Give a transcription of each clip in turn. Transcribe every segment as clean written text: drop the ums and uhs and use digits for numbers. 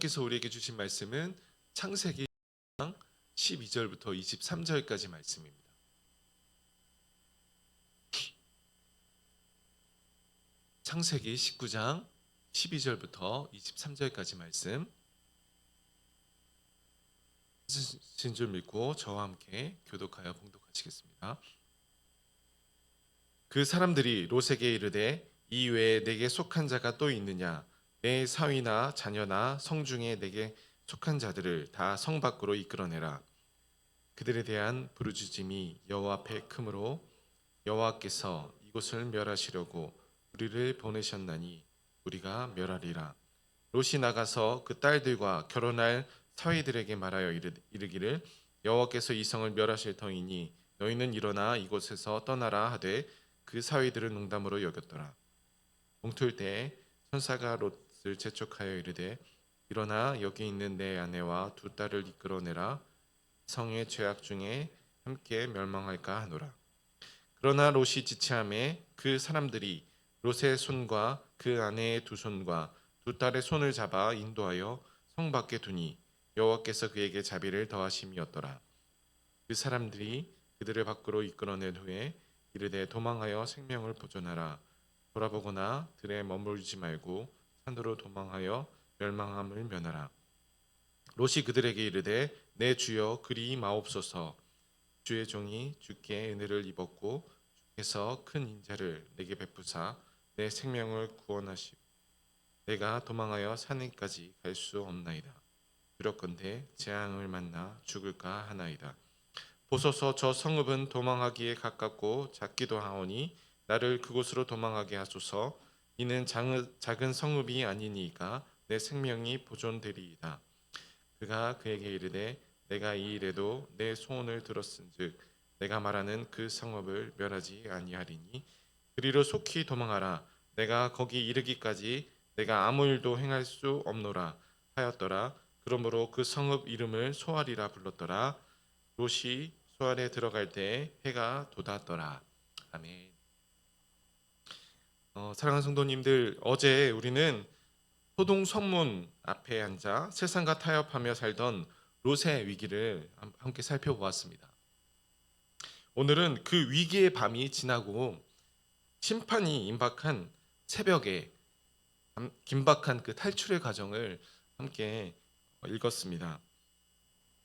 하나님께서 우리에게 주신 말씀은 창세기 12절부터 23절까지 말씀입니다. 창세기 19장 12절부터 23절까지 말씀 신 줄 믿고 저와 함께 교독하여 봉독하시겠습니다. 그 사람들이 롯에게 이르되 이 외에 내게 속한 자가 또 있느냐? 내 사위나 자녀나 성중에 내게 속한 자들을 다 성 밖으로 이끌어내라. 그들에 대한 부르짖음이 여호와 앞에 크므로 여호와께서 이곳을 멸하시려고 우리를 보내셨나니 우리가 멸하리라. 롯이 나가서 그 딸들과 결혼할 사위들에게 말하여 이르기를 여호와께서 이 성을 멸하실 터이니 너희는 일어나 이곳에서 떠나라 하되 그 사위들은 농담으로 여겼더라. 동틀 때 천사가 롯을 재촉하여 이르되 일어나 여기 있는 내 아내와 두 딸을 이끌어내라. 성의 죄악 중에 함께 멸망할까 하노라. 그러나 롯이 지체함에 그 사람들이 롯의 손과 그 아내의 두 손과 두 딸의 손을 잡아 인도하여 성 밖에 두니 여호와께서 그에게 자비를 더하심이었더라. 그 사람들이 그들을 밖으로 이끌어낸 후에 이르되 도망하여 생명을 보존하라. 돌아보거나 들에 머물지 말고 산으로 도망하여 멸망함을 면하라. 롯이 그들에게 이르되 내 주여 그리 마옵소서. 주의 종이 주께 은혜를 입었고 주께서 큰 인자를 내게 베푸사 내 생명을 구원하시고 내가 도망하여 산에까지 갈 수 없나이다. 두렵건대 재앙을 만나 죽을까 하나이다. 보소서 저 성읍은 도망하기에 가깝고 작기도 하오니 나를 그곳으로 도망하게 하소서. 이는 작은 성읍이 아니니까 내 생명이 보존되리이다. 그가 그에게 이르되 내가 이 일에도 내 소원을 들었은즉 내가 말하는 그 성읍을 멸하지 아니하리니 그리로 속히 도망하라. 내가 거기 이르기까지 내가 아무 일도 행할 수 없노라 하였더라. 그러므로 그 성읍 이름을 소알이라 불렀더라. 롯이 소알에 들어갈 때 해가 돋았더라. 아멘. 사랑하는 성도님들, 어제 우리는 소동 성문 앞에 앉아 세상과 타협하며 살던 롯의 위기를 함께 살펴보았습니다. 오늘은 그 위기의 밤이 지나고 심판이 임박한 새벽에 긴박한 그 탈출의 과정을 함께 읽었습니다.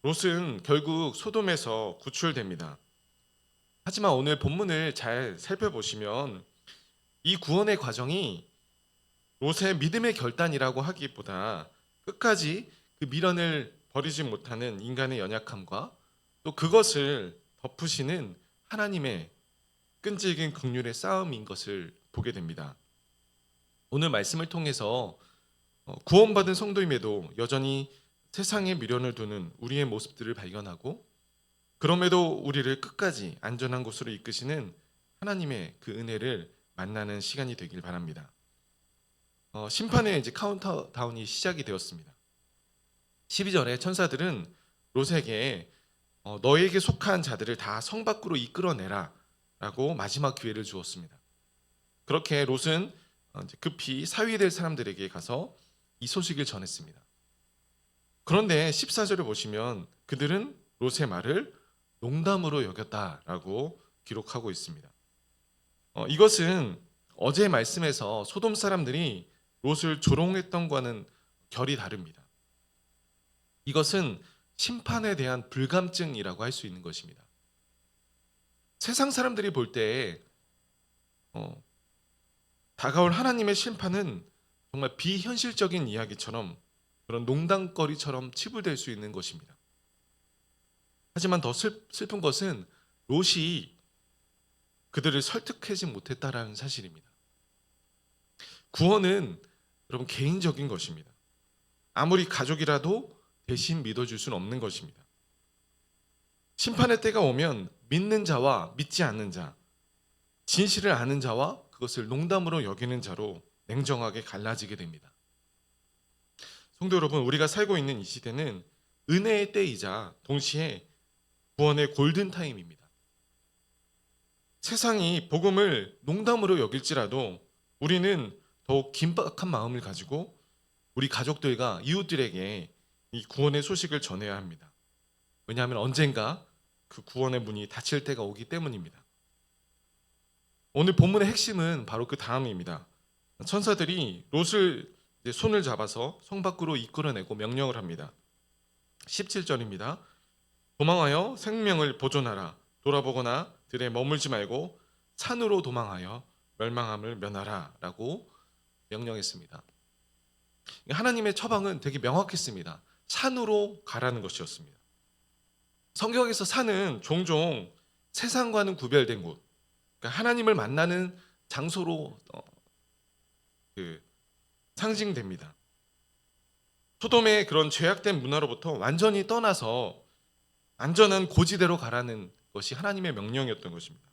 롯은 결국 소돔에서 구출됩니다. 하지만 오늘 본문을 잘 살펴보시면 이 구원의 과정이 롯의 믿음의 결단이라고 하기보다 끝까지 그 미련을 버리지 못하는 인간의 연약함과 또 그것을 덮으시는 하나님의 끈질긴 긍휼의 싸움인 것을 보게 됩니다. 오늘 말씀을 통해서 구원받은 성도임에도 여전히 세상에 미련을 두는 우리의 모습들을 발견하고 그럼에도 우리를 끝까지 안전한 곳으로 이끄시는 하나님의 그 은혜를 만나는 시간이 되길 바랍니다. 심판의 이제 카운트다운이 시작이 되었습니다. 12절에 천사들은 롯에게 너에게 속한 자들을 다 성 밖으로 이끌어내라 라고 마지막 기회를 주었습니다. 그렇게 롯은 급히 사위될 사람들에게 가서 이 소식을 전했습니다. 그런데 14절을 보시면 그들은 롯의 말을 농담으로 여겼다라고 기록하고 있습니다. 이것은 어제 말씀에서 소돔 사람들이 롯을 조롱했던 것과는 결이 다릅니다. 이것은 심판에 대한 불감증이라고 할 수 있는 것입니다. 세상 사람들이 볼 때 다가올 하나님의 심판은 정말 비현실적인 이야기처럼 그런 농담거리처럼 치부될 수 있는 것입니다. 하지만 더 슬픈 것은 롯이 그들을 설득하지 못했다라는 사실입니다. 구원은 여러분 개인적인 것입니다. 아무리 가족이라도 대신 믿어줄 수는 없는 것입니다. 심판의 때가 오면 믿는 자와 믿지 않는 자, 진실을 아는 자와 그것을 농담으로 여기는 자로 냉정하게 갈라지게 됩니다. 성도 여러분, 우리가 살고 있는 이 시대는 은혜의 때이자 동시에 구원의 골든타임입니다. 세상이 복음을 농담으로 여길지라도 우리는 더욱 긴박한 마음을 가지고 우리 가족들과 이웃들에게 이 구원의 소식을 전해야 합니다. 왜냐하면 언젠가 그 구원의 문이 닫힐 때가 오기 때문입니다. 오늘 본문의 핵심은 바로 그 다음입니다. 천사들이 롯을 손을 잡아서 성 밖으로 이끌어내고 명령을 합니다. 17절입니다. 도망하여 생명을 보존하라. 돌아보거나 들에 머물지 말고 산으로 도망하여 멸망함을 면하라 라고 명령했습니다. 하나님의 처방은 되게 명확했습니다. 산으로 가라는 것이었습니다. 성경에서 산은 종종 세상과는 구별된 곳, 그러니까 하나님을 만나는 장소로 상징됩니다. 소돔의 그런 죄악된 문화로부터 완전히 떠나서 안전한 고지대로 가라는 것이 하나님의 명령이었던 것입니다.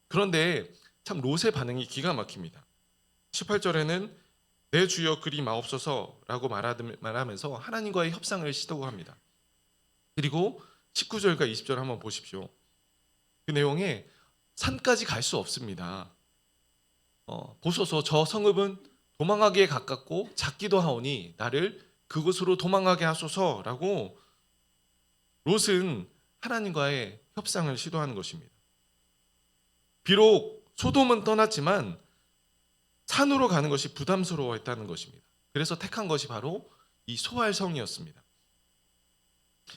그런데 참 롯의 반응이 기가 막힙니다. 18절에는 내 주여 그리 마옵소서라고 말하면서 하나님과의 협상을 시도합니다. 그리고 19절과 20절 한번 보십시오. 그 내용에 산까지 갈 수 없습니다. 보소서 저 성읍은 도망하기에 가깝고 작기도 하오니 나를 그곳으로 도망하게 하소서라고 롯은 하나님과의 협상을 시도하는 것입니다. 비록 소돔은 떠났지만 산으로 가는 것이 부담스러워했다는 것입니다. 그래서 택한 것이 바로 이 소알성이었습니다.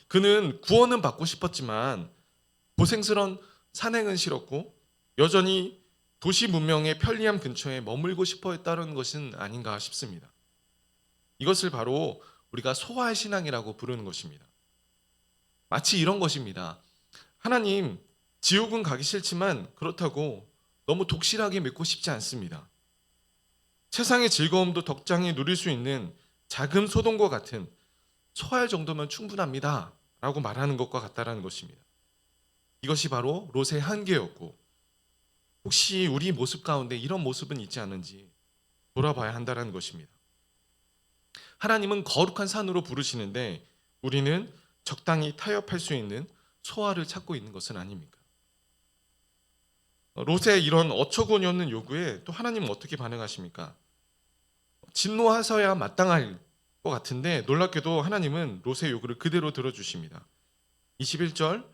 그는 구원은 받고 싶었지만 고생스러운 산행은 싫었고 여전히 도시 문명의 편리함 근처에 머물고 싶어 했다는 것은 아닌가 싶습니다. 이것을 바로 우리가 소활 신앙이라고 부르는 것입니다. 마치 이런 것입니다. 하나님, 지옥은 가기 싫지만 그렇다고 너무 독실하게 믿고 싶지 않습니다. 세상의 즐거움도 적당히 누릴 수 있는 작은 소돔과 같은 소활 정도면 충분합니다 라고 말하는 것과 같다라는 것입니다. 이것이 바로 롯의 한계였고 혹시 우리 모습 가운데 이런 모습은 있지 않은지 돌아봐야 한다는 것입니다. 하나님은 거룩한 산으로 부르시는데 우리는 적당히 타협할 수 있는 소화를 찾고 있는 것은 아닙니까? 롯의 이런 어처구니 없는 요구에 또 하나님은 어떻게 반응하십니까? 진노하셔야 마땅할 것 같은데 놀랍게도 하나님은 롯의 요구를 그대로 들어주십니다. 21절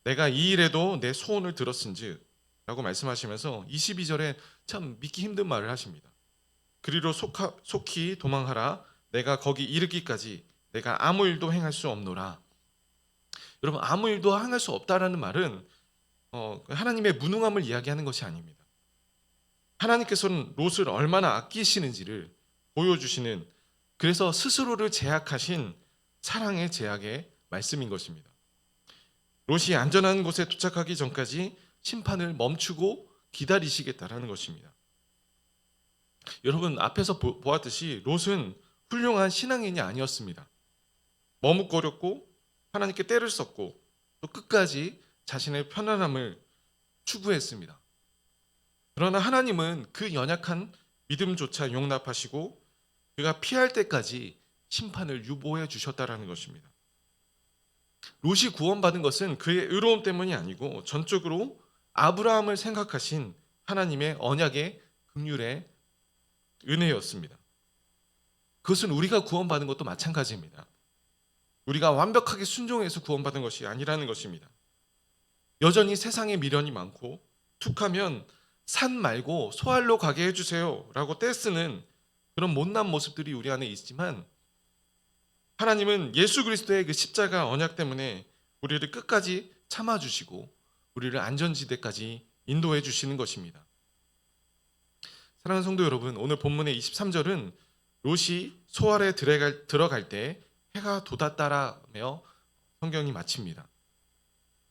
내가 이 일에도 내 소원을 들었은즉 라고 말씀하시면서 22절에 참 믿기 힘든 말을 하십니다. 그리로 속히 도망하라. 내가 거기 이르기까지 내가 아무 일도 행할 수 없노라. 여러분, 아무 일도 행할 수 없다라는 말은 하나님의 무능함을 이야기하는 것이 아닙니다. 하나님께서는 롯을 얼마나 아끼시는지를 보여주시는, 그래서 스스로를 제약하신 사랑의 제약의 말씀인 것입니다. 롯이 안전한 곳에 도착하기 전까지 심판을 멈추고 기다리시겠다라는 것입니다. 여러분, 앞에서 보았듯이 롯은 훌륭한 신앙인이 아니었습니다. 머뭇거렸고 하나님께 떼를 썼고 또 끝까지 자신의 편안함을 추구했습니다. 그러나 하나님은 그 연약한 믿음조차 용납하시고 그가 피할 때까지 심판을 유보해 주셨다라는 것입니다. 롯이 구원받은 것은 그의 의로움 때문이 아니고 전적으로 아브라함을 생각하신 하나님의 언약의 긍휼의 은혜였습니다. 그것은 우리가 구원받은 것도 마찬가지입니다. 우리가 완벽하게 순종해서 구원받은 것이 아니라는 것입니다. 여전히 세상에 미련이 많고 툭하면 산 말고 소알로 가게 해주세요 라고 떼쓰는 그런 못난 모습들이 우리 안에 있지만 하나님은 예수 그리스도의 그 십자가 언약 때문에 우리를 끝까지 참아주시고 우리를 안전지대까지 인도해 주시는 것입니다. 사랑하는 성도 여러분, 오늘 본문의 23절은 롯이 소알에 들어갈 때 해가 돋았다라며 성경이 마칩니다.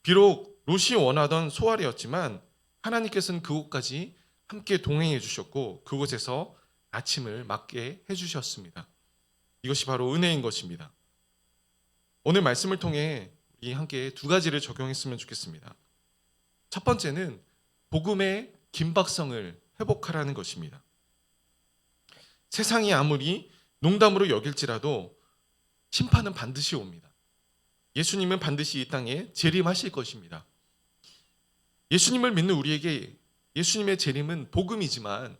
비록 롯이 원하던 소알이었지만 하나님께서는 그곳까지 함께 동행해 주셨고 그곳에서 아침을 맞게 해주셨습니다. 이것이 바로 은혜인 것입니다. 오늘 말씀을 통해 우리 함께 두 가지를 적용했으면 좋겠습니다. 첫 번째는 복음의 긴박성을 회복하라는 것입니다. 세상이 아무리 농담으로 여길지라도 심판은 반드시 옵니다. 예수님은 반드시 이 땅에 재림하실 것입니다. 예수님을 믿는 우리에게 예수님의 재림은 복음이지만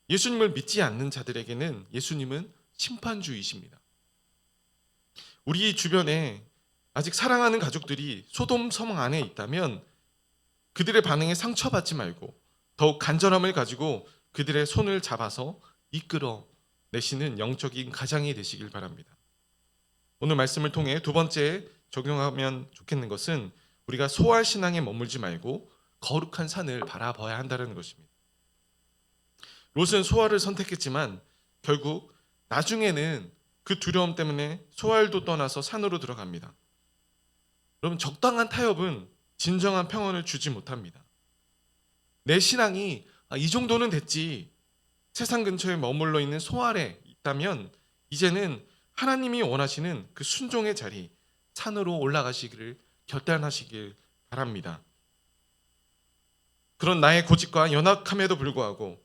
예수님을 믿지 않는 자들에게는 예수님은 심판주이십니다. 우리 주변에 아직 사랑하는 가족들이 소돔 성 안에 있다면 그들의 반응에 상처받지 말고 더욱 간절함을 가지고 그들의 손을 잡아서 이끌어 내시는 영적인 가장이 되시길 바랍니다. 오늘 말씀을 통해 두 번째 적용하면 좋겠는 것은 우리가 소활 신앙에 머물지 말고 거룩한 산을 바라봐야 한다는 것입니다. 롯은 소활을 선택했지만 결국 나중에는 그 두려움 때문에 소활도 떠나서 산으로 들어갑니다. 여러분, 적당한 타협은 진정한 평안을 주지 못합니다. 내 신앙이 이 정도는 됐지, 세상 근처에 머물러 있는 소활에 있다면 이제는 하나님이 원하시는 그 순종의 자리, 산으로 올라가시기를 결단하시길 바랍니다. 그런 나의 고집과 연약함에도 불구하고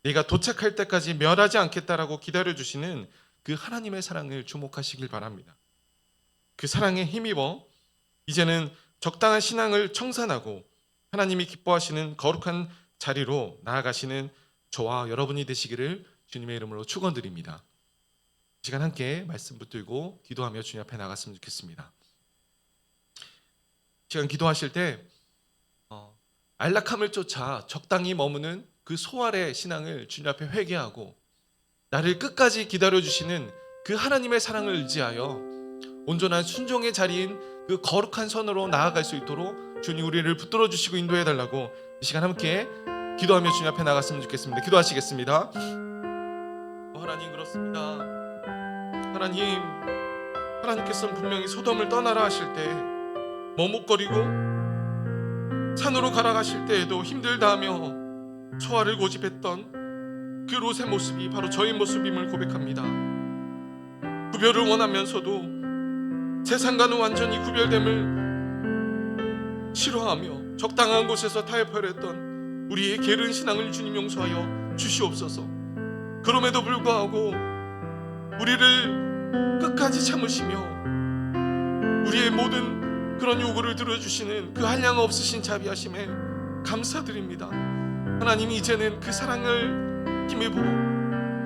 내가 도착할 때까지 멸하지 않겠다라고 기다려주시는 그 하나님의 사랑을 주목하시길 바랍니다. 그 사랑에 힘입어 이제는 적당한 신앙을 청산하고 하나님이 기뻐하시는 거룩한 자리로 나아가시는 저와 여러분이 되시기를 주님의 이름으로 축원드립니다. 이 시간 함께 말씀 붙들고 기도하며 주님 앞에 나갔으면 좋겠습니다. 이 시간 기도하실 때 안락함을 쫓아 적당히 머무는 그 소활의 신앙을 주님 앞에 회개하고 나를 끝까지 기다려주시는 그 하나님의 사랑을 의지하여 온전한 순종의 자리인 그 거룩한 선으로 나아갈 수 있도록 주님 우리를 붙들어 주시고 인도해 달라고 이 시간 함께 기도하며 주님 앞에 나갔으면 좋겠습니다. 기도하시겠습니다. 하나님, 그렇습니다. 하나님께서는 분명히 소돔을 떠나라 하실 때 머뭇거리고 산으로 가라 하실 때에도 힘들다 하며 소화를 고집했던 그 롯의 모습이 바로 저의 모습임을 고백합니다. 구별을 원하면서도 세상과는 완전히 구별됨을 싫어하며 적당한 곳에서 타협하려 했던 우리의 게으른 신앙을 주님 용서하여 주시옵소서. 그럼에도 불구하고 우리를 끝까지 참으시며 우리의 모든 그런 요구를 들어주시는 그 한량 없으신 자비하심에 감사드립니다. 하나님이 이제는 그 사랑을 힘입어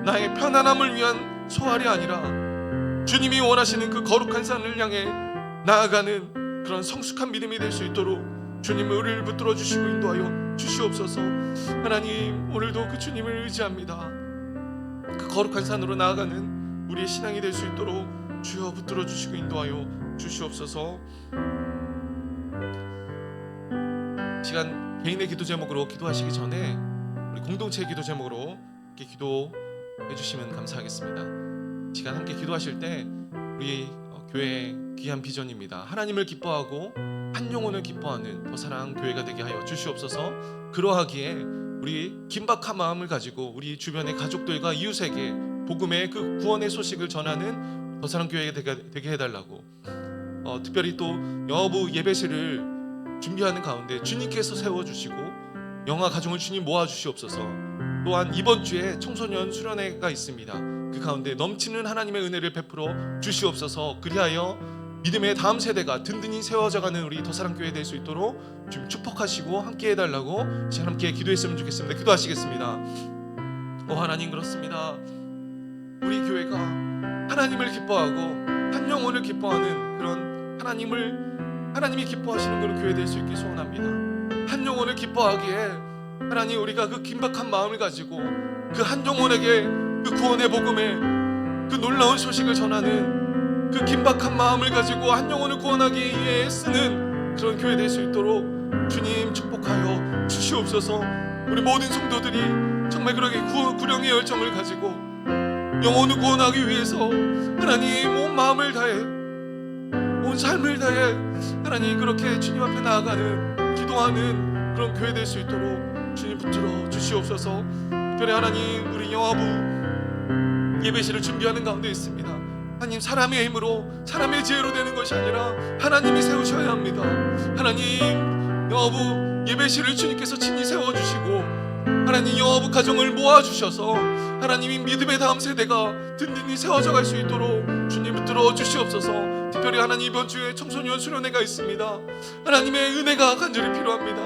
나의 편안함을 위한 소활이 아니라 주님이 원하시는 그 거룩한 산을 향해 나아가는 그런 성숙한 믿음이 될 수 있도록 주님 우리를 붙들어 주시고 인도하여 주시옵소서. 하나님, 오늘도 그 주님을 의지합니다. 그 거룩한 산으로 나아가는 우리의 신앙이 될 수 있도록 주여 붙들어 주시고 인도하여 주시옵소서. 시간 개인의 기도 제목으로 기도하시기 전에 우리 공동체의 기도 제목으로 이렇게 기도해 주시면 감사하겠습니다. 시간 함께 기도하실 때 우리 교회의 귀한 비전입니다. 하나님을 기뻐하고 한 영혼을 기뻐하는 더 사랑 교회가 되게 하여 주시옵소서. 그러하기에 우리 긴박한 마음을 가지고 우리 주변의 가족들과 이웃에게 복음의 그 구원의 소식을 전하는 더 사랑 교회가 되게 해달라고, 특별히 또 여부 예배실을 준비하는 가운데 주님께서 세워주시고 영아 가정을 주님 모아주시옵소서. 또한 이번 주에 청소년 수련회가 있습니다. 그 가운데 넘치는 하나님의 은혜를 베풀어 주시옵소서. 그리하여 믿음의 다음 세대가 든든히 세워져가는 우리 더사랑교회 될 수 있도록 좀 축복하시고 함께 해달라고 함께 기도했으면 좋겠습니다. 기도하시겠습니다. 하나님, 그렇습니다. 우리 교회가 하나님을 기뻐하고 한 영혼을 기뻐하는 그런 하나님이 기뻐하시는 그런 교회 될 수 있길 소원합니다. 한 영혼을 기뻐하기에 하나님, 우리가 그 긴박한 마음을 가지고 그 한 영혼에게 그 구원의 복음의 그 놀라운 소식을 전하는 그 긴박한 마음을 가지고 한 영혼을 구원하기 위해 쓰는 그런 교회 될 수 있도록 주님 축복하여 주시옵소서. 우리 모든 성도들이 정말 그렇게 구령의 열정을 가지고 영혼을 구원하기 위해서 하나님 온 마음을 다해 온 삶을 다해 하나님 그렇게 주님 앞에 나아가는 기도하는 그런 교회 될 수 있도록 주님 붙들어 주시옵소서. 특별히 하나님, 우리 영화부 예배실을 준비하는 가운데 있습니다. 하나님, 사람의 힘으로 사람의 지혜로 되는 것이 아니라 하나님이 세우셔야 합니다. 하나님, 영화부 예배실을 주님께서 친히 세워주시고 하나님 영화부 가정을 모아주셔서 하나님이 믿음의 다음 세대가 든든히 세워져 갈 수 있도록 주님 붙들어 주시옵소서. 특별히 하나님, 이번 주에 청소년 수련회가 있습니다. 하나님의 은혜가 간절히 필요합니다.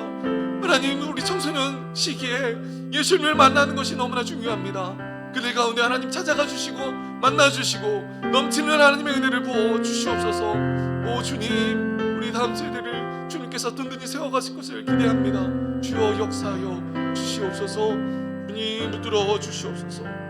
하나님, 우리 청소년 시기에 예수님을 만나는 것이 너무나 중요합니다. 그들 가운데 하나님 찾아가 주시고 만나주시고 넘치는 하나님의 은혜를 부어 주시옵소서. 오 주님, 우리 다음 세대를 주님께서 든든히 세워가실 것을 기대합니다. 주여 역사하여 주시옵소서. 주님 붙들어 주시옵소서.